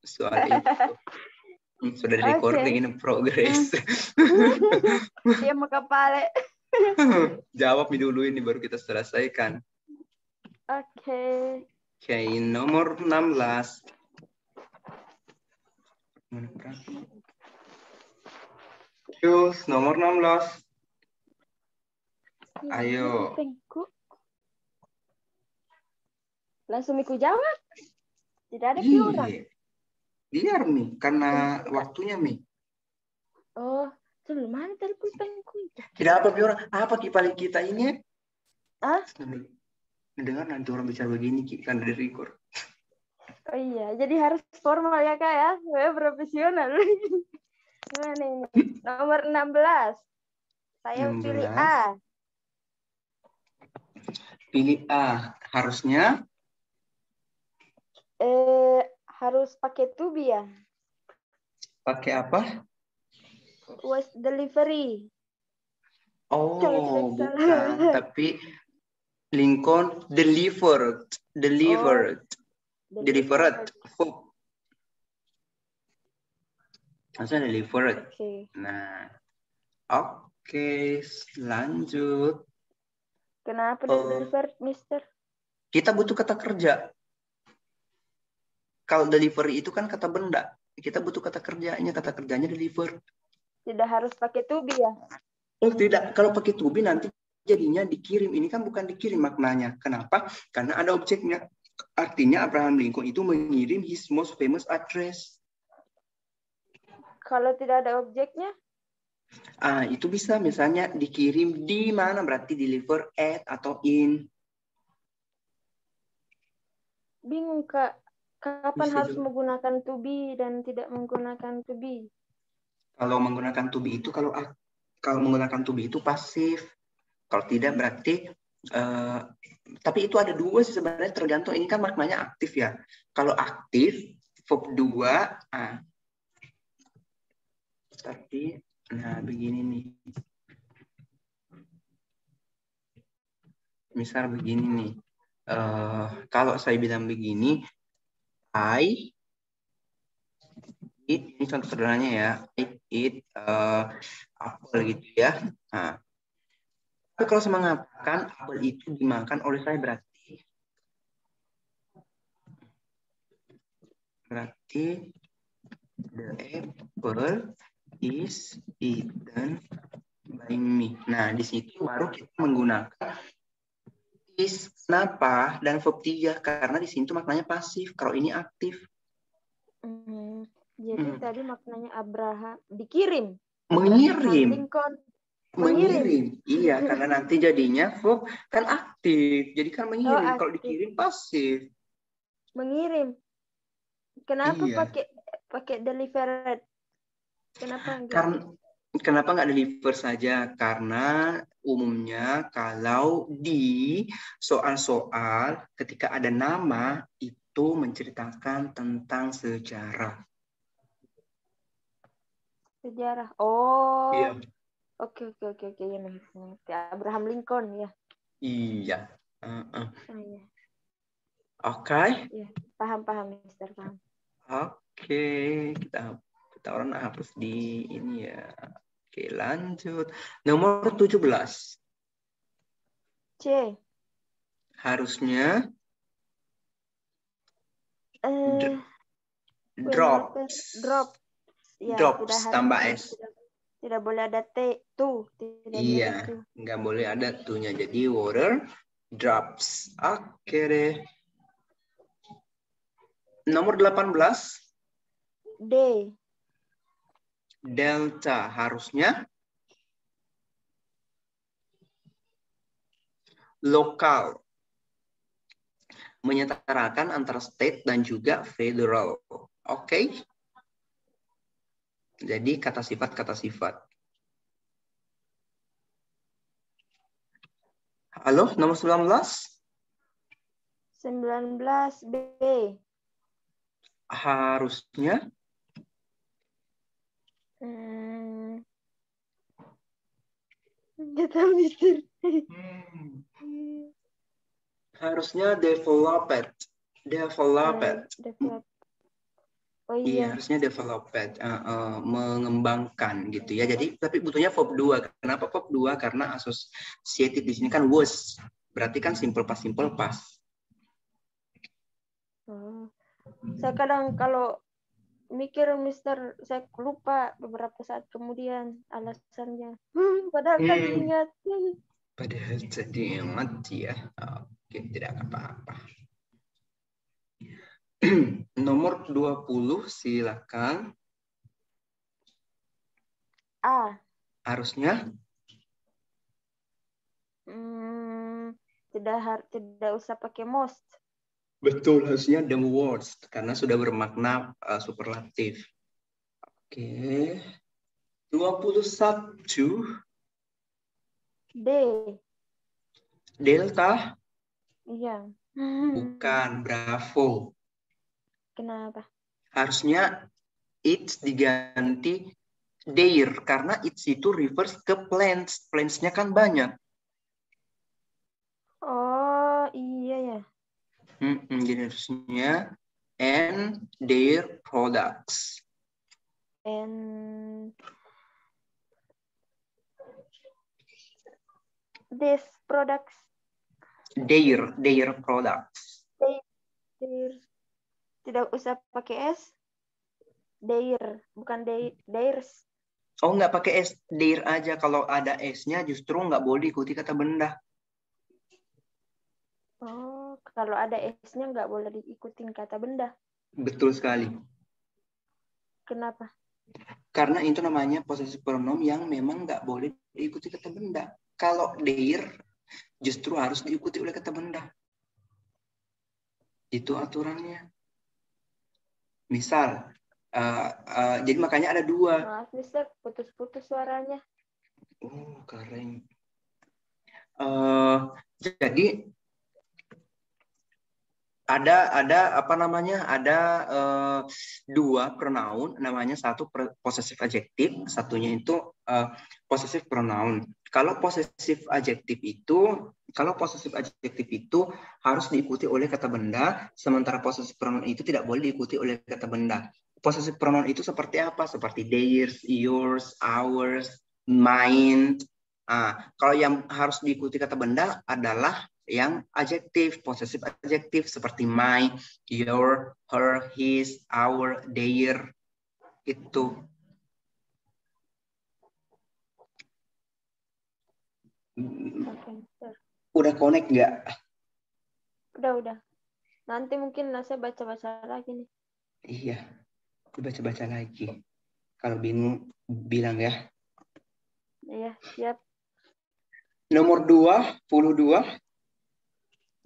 soal itu. Sudah recording ini progress. Dia mau kepala. Jawab dulu ini baru kita selesaikan. Oke. Oke, nomor 16. Yus, nomor 16. Ayo. Langsung Miku jawab. Tidak ada orang. Biar Mi, karena waktunya Mi. Oh, sebelum mana telepon pengku? Tidak apa Mi orang. Apa Ki paling kita ini? Ah? Mendengar nanti orang bicara begini Ki, kan dari record. Oh iya, jadi harus formal ya Kak ya. Saya profesional. Gimana ini? Nomor 16. Saya 16. pilih A. Pilih A. Harusnya? Harus pakai to be ya. Pakai apa? Was delivery. Oh, Kalau tidak bukan. salah. Tapi Lincoln delivered. Delivered. Oh, Delivered. Maksudnya delivered. Okay. Nah, oke, lanjut. Kenapa delivered, Mister? Kita butuh kata kerja. Kalau delivery itu kan kata benda. Kita butuh kata kerjanya. Kata kerjanya deliver. Tidak harus pakai to be ya? Oh tidak. Kalau pakai to be nanti jadinya dikirim. Ini kan bukan dikirim maknanya. Kenapa? Karena ada objeknya. Artinya Abraham Lincoln itu mengirim his most famous address. Kalau tidak ada objeknya? Itu bisa misalnya dikirim di mana, berarti deliver at atau in. Bingung Kak. Kapan Bisa harus juga. menggunakan to be dan tidak menggunakan to be? Kalau menggunakan to be itu kalau menggunakan to be itu pasif. Kalau tidak berarti tapi itu ada dua sih sebenarnya, tergantung ini kan maknanya aktif ya. Kalau aktif verb 2 tapi nah begini nih. Misal begini nih. Kalau saya bilang begini, I eat, ini contoh sederhananya ya, I eat apel gitu ya. Nah, tapi kalau saya mengatakan apel itu dimakan oleh saya, berarti the apple is eaten by me. Nah, di situ baru kita menggunakan is. Kenapa? Dan verb 3 karena di sini tuh maknanya pasif. Kalau ini aktif. Jadi tadi maknanya Abraham dikirim. Mengirim. Lincoln. Mengirim. Iya, karena nanti jadinya verb kan aktif. Jadi kan mengirim. Kalau dikirim pasif. Mengirim. Kenapa Iya. pakai delivered? Kenapa enggak? Kenapa nggak deliver saja? Karena umumnya kalau di soal-soal ketika ada nama itu menceritakan tentang sejarah. Sejarah. Oh. Iya. Oke. Ya, Abraham Lincoln ya. Iya. Iya. Oke. Iya, paham Mister, paham. Oke, kita orang hapus di ini ya. Oke, lanjut. Nomor 17. C. Harusnya drops. Ya, drops tambah S. Tidak boleh ada T, tuh. Iya, nggak boleh ada tuh-nya. Jadi water drops. Oke deh. Nomor 18. D. Delta harusnya lokal. Menyetarakan antara state dan juga federal. Oke? Jadi kata sifat-kata sifat. Halo, nomor 19? 19 B. Harusnya Kita Mister. Harusnya developed. Oh Iya, iya. harusnya developed, mengembangkan gitu ya. Jadi, tapi butuhnya verb 2. Kenapa verb 2? Karena associated di sini kan was. Berarti kan simple past. Saya kadang kalau mikir Mister, saya lupa beberapa saat kemudian alasannya. Padahal tadi ingat. Padahal jadi mati ya. Oke, tidak apa-apa. Nomor 20, silakan. A. Harusnya Tidak usah pakai most. betul, harusnya the worst karena sudah bermakna superlatif. Oke. 21 D. delta Iya. bukan bravo. Kenapa? Harusnya it's diganti their karena it's itu refers ke plants. Plants-nya kan banyak. Oh, iya ya. Jadi harusnya and their products. And these products. Their products. Their. Tidak usah pakai S. Their, bukan theirs. Oh, nggak pakai S, their aja. Kalau ada S-nya justru nggak boleh diikuti kata benda. Oh, kalau ada S-nya nggak boleh diikutin kata benda. Betul sekali. Kenapa? Karena itu namanya possessive pronoun yang memang nggak boleh diikuti kata benda. Kalau their justru harus diikuti oleh kata benda. Itu aturannya. Misal, jadi makanya ada 2. Maaf, Mister, putus-putus suaranya. Oh, keren. Jadi ada apa namanya? Ada 2 pronoun, namanya satu possessive adjective, satunya itu possessive pronoun. Kalau possessive adjective itu harus diikuti oleh kata benda, sementara possessive pronoun itu tidak boleh diikuti oleh kata benda. Possessive pronoun itu seperti apa? Seperti theirs, yours, ours, mine. Kalau yang harus diikuti kata benda adalah yang adjektif, possessive adjektif seperti my, your, her, his, our, their, itu. Oke, Mister. Udah connect nggak? Udah. Nanti mungkin saya baca-baca lagi nih. Iya, baca-baca lagi. Kalau bingung, bilang ya. Iya, siap. Nomor 22.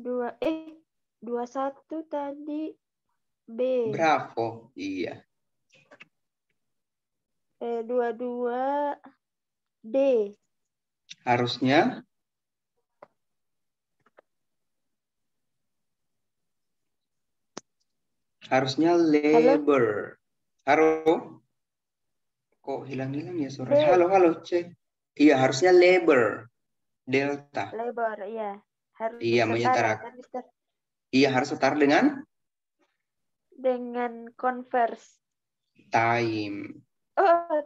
21 tadi B. Bravo, iya. 22 D. Harusnya labor. Halo? Kok hilang-hilang ya suara? Halo, cek. Iya, harusnya labor. Delta. Labor, iya. Harus Iya, setara, menyetarakan. kan, Mister? Iya, harus setara Dengan converse. time. Oh,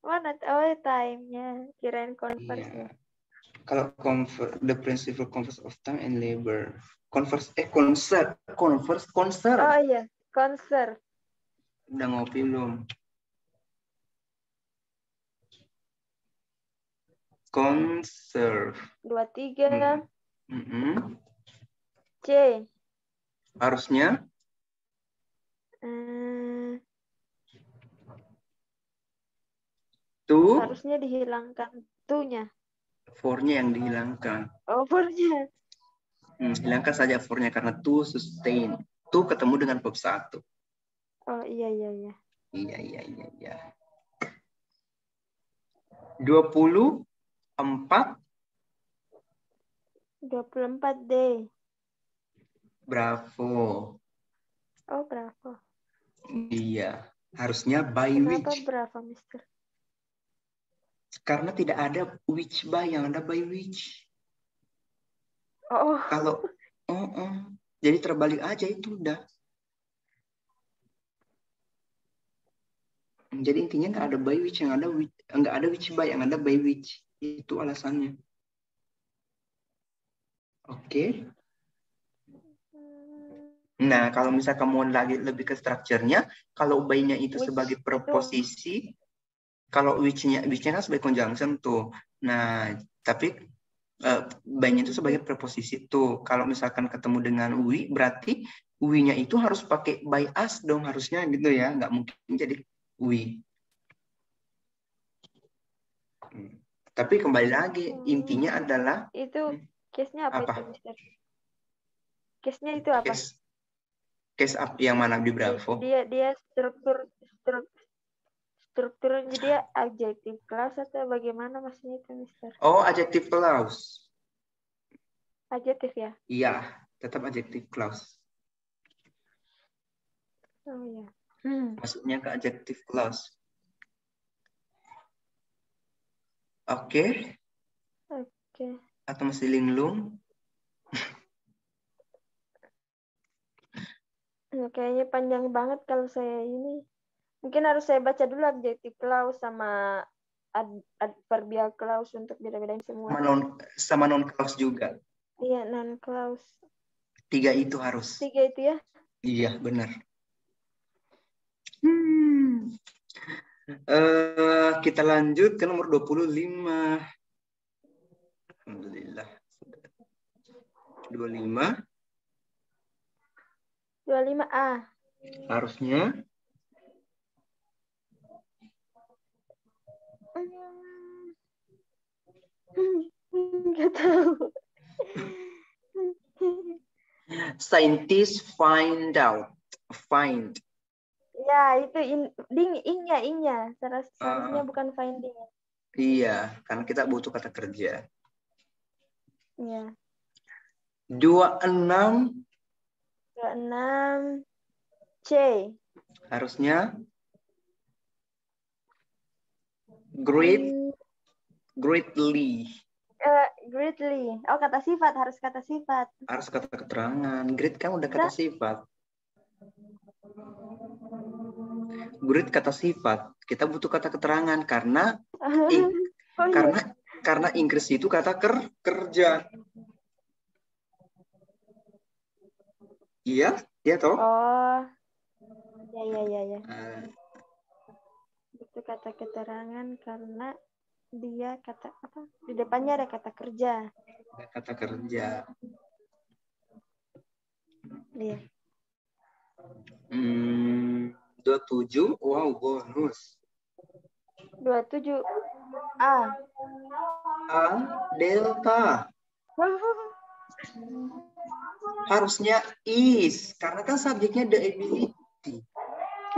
mana? Oh, time-nya. Kirain converse-nya. Iya. Kalau the principal converse of time and labor. Conserve. Oh iya, conserve. Udah ngopi belum? Conserve. 23 C. Harusnya harusnya dihilangkan to-nya. For-nya yang dihilangkan. Oh, for-nya. Hilangkan saja for-nya karena to sustain. To ketemu dengan verb 1. Oh, iya. Iya. 24 D. Bravo. Oh, bravo. Iya. Harusnya by Kenapa which. bravo, Mister? Karena tidak ada which by, yang ada by which. Oh. Kalau jadi terbalik aja itu udah. Jadi intinya nggak ada by which, yang ada nggak ada which by, yang ada by which. Itu alasannya. Oke. Nah, kalau misalnya kamu lagi lebih ke structure-nya, kalau by-nya itu Which sebagai itu. preposisi, kalau which-nya kan sebagai conjunction tuh. Nah, tapi by-nya itu sebagai preposisi tuh. Kalau misalkan ketemu dengan we, berarti we-nya itu harus pakai by us dong harusnya gitu ya. Nggak mungkin jadi we. Tapi kembali lagi, intinya adalah itu case-nya apa, apa? itu, Mister? Case-nya itu apa? Case up yang mana di Bravo? Dia strukturnya dia adjective clause atau bagaimana maksudnya itu, Mister? Oh, adjective clause. Adjective ya? Iya, tetap adjective clause. Oh iya. Masuknya ke adjective clause. Oke. Oke. Atau masih linglung? Kayaknya panjang banget kalau saya ini. Mungkin harus saya baca dulu adjective clause sama adverbial clause untuk beda-bedain semua. Sama non clause juga. Iya, non clause. 3 itu harus. 3 itu ya? Iya, benar. Kita lanjut ke nomor 25. Alhamdulillah. 25. 25A. Harusnya. Nggak tahu. Scientists find out. Find. Ya, itu in-nya. Seharusnya bukan finding. Iya, karena kita butuh kata kerja. Iya. 26. 26 C. Harusnya greatly. Greatly. Oh, kata sifat, harus kata sifat. Harus kata keterangan. Great kan udah kata sifat. Great kata sifat. Kita butuh kata keterangan karena karena Inggris itu kata kerja. Iya, iya toh? Oh. Ya. Itu kata keterangan karena dia kata apa? Di depannya ada kata kerja. Ada kata kerja. Iya. 27. Wow, bonus. 27 A. Delta. Harusnya is, karena kan subjeknya the ability.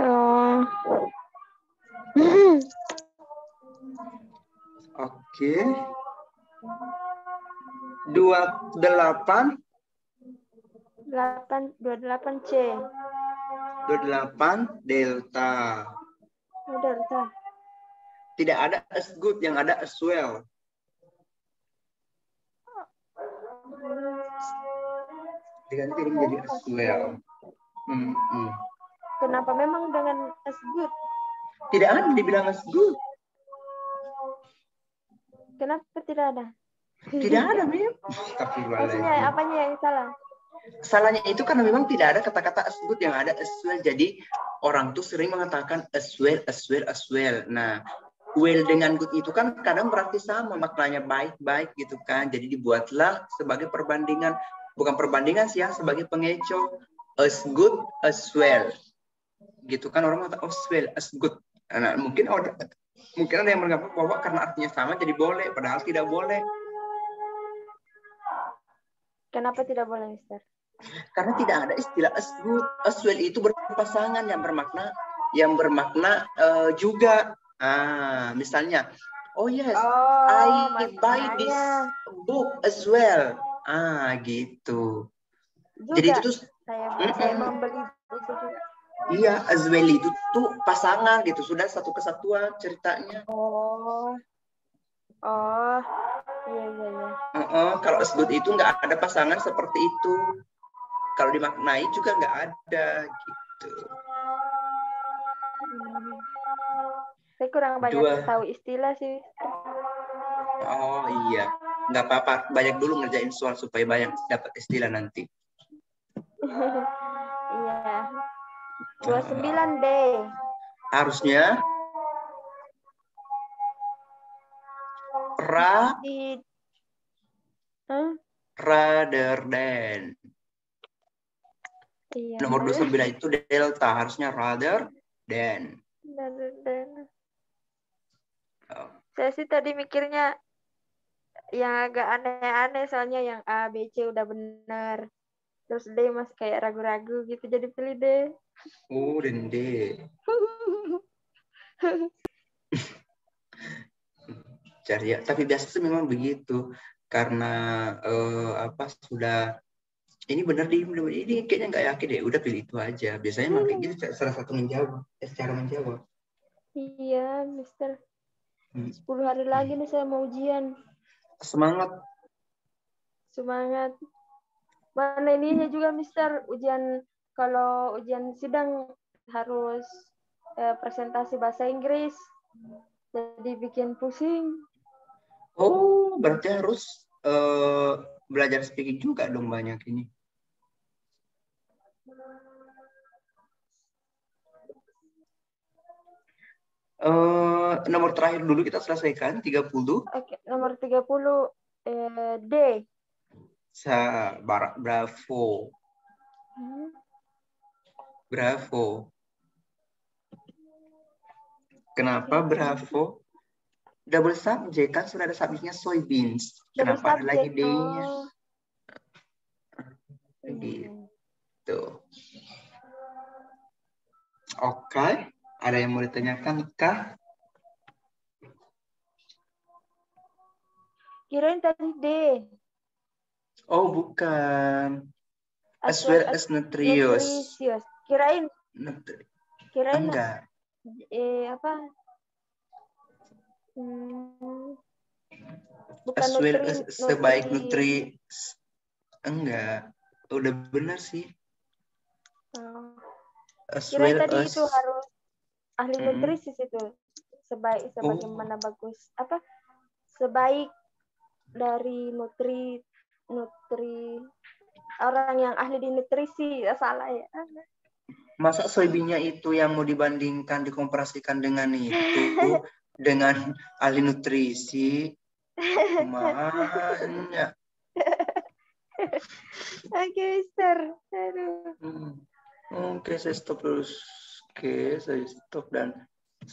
Oh. Oke. 28 C. 28 delta. Delta. Tidak ada as good, yang ada as well. Diganti menjadi as well. Kenapa memang dengan as good? Tidak ada dibilang as good. Kenapa tidak ada? Tidak ada, Mim. Maksudnya apanya yang salah? Salahnya itu karena memang tidak ada kata-kata as good, yang ada as well. Jadi orang tuh sering mengatakan as well. Nah, well dengan good itu kan kadang berarti sama, maknanya baik-baik gitu kan. Jadi dibuatlah sebagai perbandingan, bukan perbandingan sih ya, sebagai pengecoh. As good as well. Gitu kan orang kata as well, as good. Nah, mungkin ada yang menganggap bahwa karena artinya sama jadi boleh, padahal tidak boleh. Kenapa tidak boleh, Mister? Karena tidak ada istilah as good, as well itu berpasangan yang bermakna juga. Misalnya, oh yes, I buy this book as well. Gitu. Juga, jadi itu tuh saya membeli buku juga. Iya, as well itu tuh pasangan gitu, sudah satu kesatuan ceritanya. Iya. Kalau as good itu nggak ada pasangan seperti itu. Kalau dimaknai juga nggak ada gitu. Saya kurang banyak tahu istilah sih. Oh iya, nggak apa-apa. Banyak dulu ngerjain soal supaya banyak dapat istilah nanti. Iya. 29 D. Harusnya rather than. Iya. Nomor 29 itu delta, harusnya rather than. Saya sih tadi mikirnya yang agak aneh-aneh, soalnya yang A, B, C udah benar. Terus D masih kayak ragu-ragu gitu, jadi pilih D. Oh, dan D. Cari ya. Tapi biasa sih memang begitu. Karena sudah ini benar ini kayaknya nggak yakin deh, udah pilih itu aja. Biasanya memang kayak gitu salah satu menjawab, cara menjawab. Iya, Mister. 10 hari lagi nih saya mau ujian. Semangat. Mana ininya juga, Mister. Kalau ujian sidang harus presentasi bahasa Inggris. Jadi bikin pusing. Oh, berarti harus belajar speaking juga dong banyak ini. Nomor terakhir dulu kita selesaikan, 30. Oke, nomor 30 D. Bravo. Bravo. Kenapa bravo? Double subject, kan sudah ada subjeknya soybeans. Kenapa ada lagi D-nya? Gitu. Oke. Ada yang mau ditanyakan kah? Kirain tadi D. Oh, bukan. As well as nutritious. Kirain enggak. Apa? Bukan as well as sebaik nutri. Enggak. Udah benar sih. As Kirain well tadi as itu harus ahli nutrisi itu. Sebagaimana bagus. Apa? Sebaik dari nutri orang yang ahli di nutrisi. Salah ya. Masa soybeannya itu yang mau dibandingkan, dikomparasikan dengan itu, dengan ahli nutrisi? Mana? Oke, Mister. Aduh. Oke, saya stop terus. Oke, saya stop dan